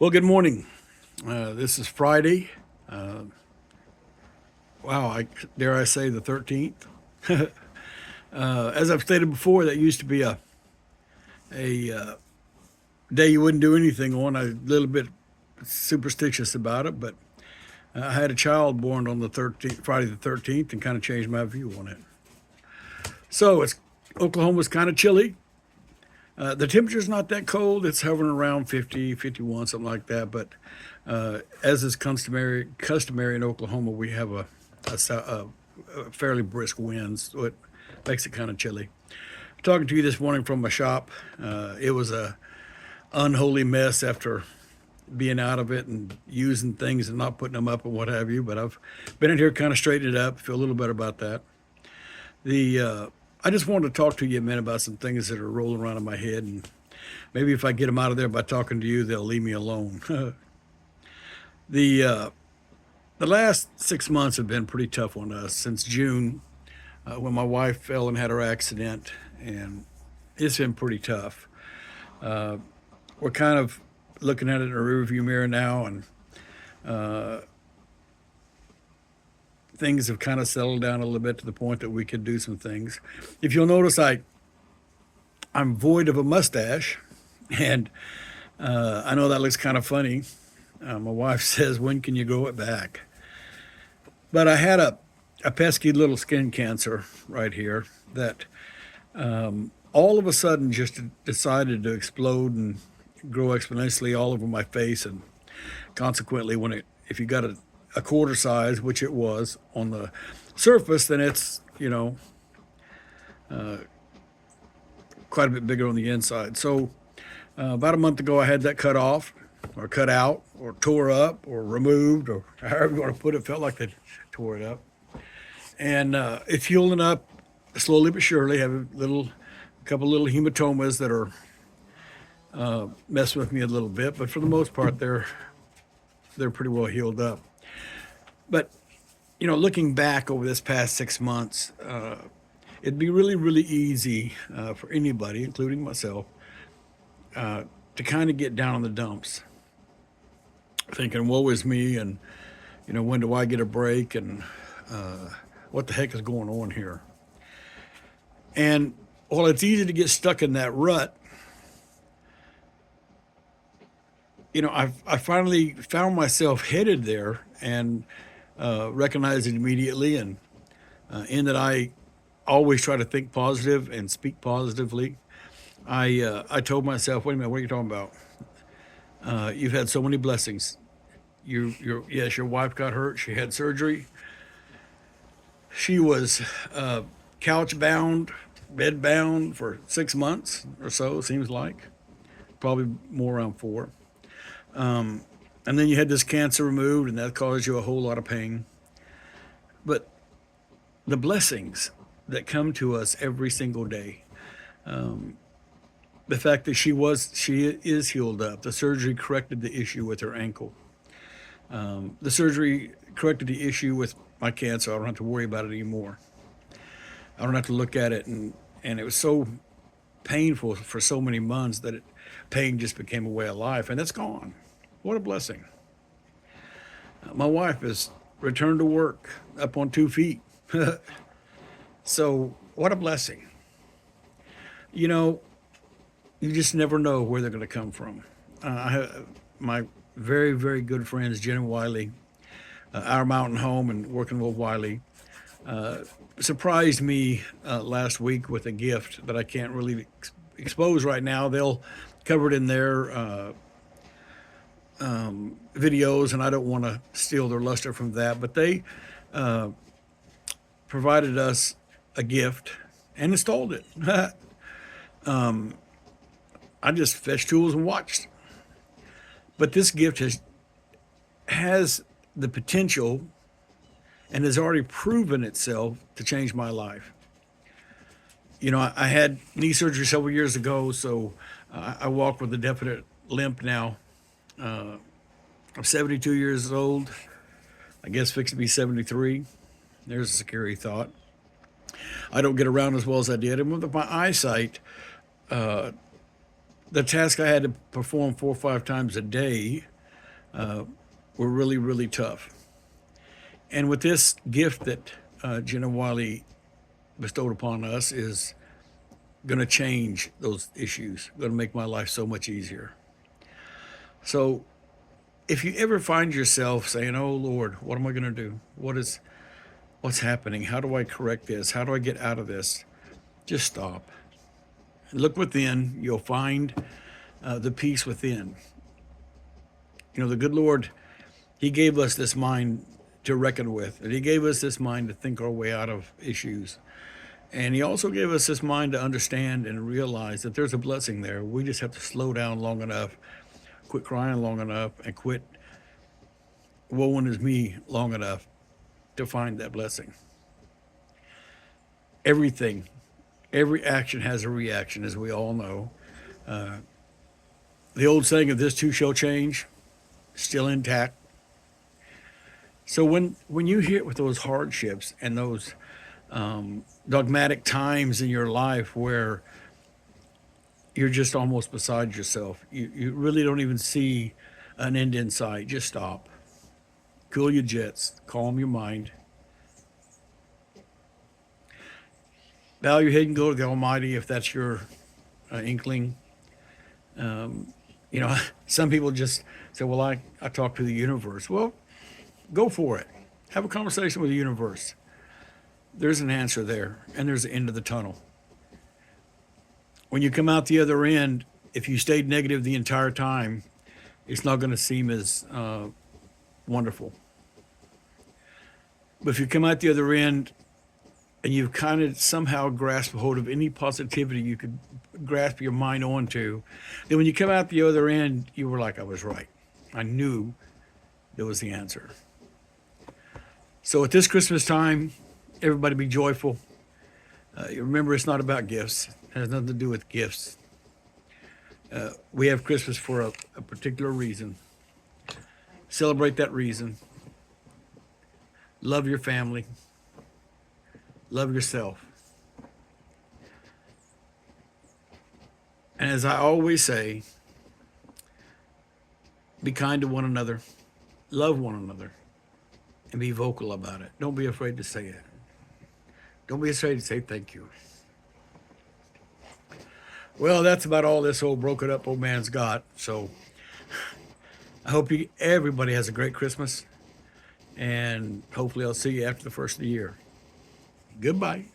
Well, good morning. This is Friday. Uh, wow, dare I say the 13th? As I've stated before, that used to be a day you wouldn't do anything on. I'm a little bit superstitious about it, but I had a child born on the 13th, Friday the 13th, and kind of changed my view on it. So Oklahoma's kind of chilly. The temperature's not that cold. It's hovering around 50, 51, something like that. But as is customary in Oklahoma, we have a fairly brisk winds, so it makes it kind of chilly. Talking to you this morning from my shop, it was a unholy mess after being out of it and using things and not putting them up and what have you. But I've been in here, kind of straightened it up, feel a little better about that. The I just wanted to talk to you a minute about some things that are rolling around in my head, and maybe if I get them out of there by talking to you, they'll leave me alone. the uh, the last 6 months have been pretty tough on us since June, when my wife fell and had her accident, and it's been pretty tough. Uh, we're kind of looking at it in a rearview mirror now, and things have kind of settled down a little bit to the point that we could do some things. If you'll notice, I'm void of a mustache, and I know that looks kind of funny. My wife says, "When can you grow it back?" But I had a pesky little skin cancer right here that all of a sudden just decided to explode and grow exponentially all over my face, and consequently, if you got a quarter size, which it was on the surface, then it's quite a bit bigger on the inside. So about a month ago, I had that cut off, or cut out, or tore up, or removed, or however you want to put it. Felt like they tore it up, and it's healing up slowly but surely. Have a couple little hematomas that are messing with me a little bit, but for the most part, they're pretty well healed up. But looking back over this past 6 months, it'd be really, really easy for anybody, including myself, to kind of get down on the dumps, thinking, "Woe is me," and when do I get a break, and what the heck is going on here? And while it's easy to get stuck in that rut, I finally found myself headed there, and recognized it immediately, and in that I always try to think positive and speak positively. I told myself, "Wait a minute, what are you talking about? You've had so many blessings. Yes, your wife got hurt. She had surgery. She was couch bound, bed bound for 6 months or so. Seems like probably more, around 4. And then you had this cancer removed, and that caused you a whole lot of pain. But the blessings that come to us every single day, the fact that she is healed up. The surgery corrected the issue with her ankle. The surgery corrected the issue with my cancer. I don't have to worry about it anymore. I don't have to look at it, and it was so painful for so many months that pain just became a way of life, and it's gone. What a blessing. My wife has returned to work up on 2 feet. So, what a blessing. You know, you just never know where they're going to come from. I have my very, very good friends, Jen and Wiley, Our Mountain Home and Working with Wiley, surprised me last week with a gift that I can't really expose right now. They'll cover it in their videos, and I don't want to steal their luster from that. But they provided us a gift and installed it. I just fetched tools and watched. But this gift has the potential and has already proven itself to change my life. I had knee surgery several years ago, so I walk with a definite limp now. I'm 72 years old. I guess fixed to be 73. There's a scary thought. I don't get around as well as I did. And with my eyesight, the task I had to perform 4 or 5 times a day were really, really tough. And with this gift that Jenna Wiley bestowed upon us is going to change those issues, going to make my life so much easier. So if you ever find yourself saying, "Oh Lord, what am I going to do? What's happening? How do I correct this? How do I get out of this?" Just stop. Look within. You'll find the peace within. You know, the good Lord, He gave us this mind to reckon with, and He gave us this mind to think our way out of issues. And He also gave us this mind to understand and realize that there's a blessing there. We just have to slow down long enough, quit crying long enough, and quit woeing is me long enough to find that blessing. Everything, every action has a reaction, as we all know. The old saying of "this too shall change," still intact. So when you hit with those hardships and those dogmatic times in your life where you're just almost beside yourself, you really don't even see an end in sight, just stop. Cool your jets, calm your mind, bow your head and go to the Almighty if that's your inkling. You know, some people just say, "Well, I talk to the universe." Well, go for it. Have a conversation with the universe. There's an answer there, and there's the end of the tunnel. When you come out the other end, if you stayed negative the entire time, it's not going to seem as wonderful. But if you come out the other end and you've kind of somehow grasped a hold of any positivity you could grasp your mind onto, then when you come out the other end, you were like, "I was right. I knew there was the answer." So at this Christmas time, everybody be joyful. Remember, it's not about gifts. It has nothing to do with gifts. We have Christmas for a particular reason. Celebrate that reason. Love your family. Love yourself. And as I always say, be kind to one another. Love one another. And be vocal about it. Don't be afraid to say it. Don't be afraid to say thank you. Well, that's about all this old broken up old man's got. So I hope everybody has a great Christmas. And hopefully I'll see you after the first of the year. Goodbye.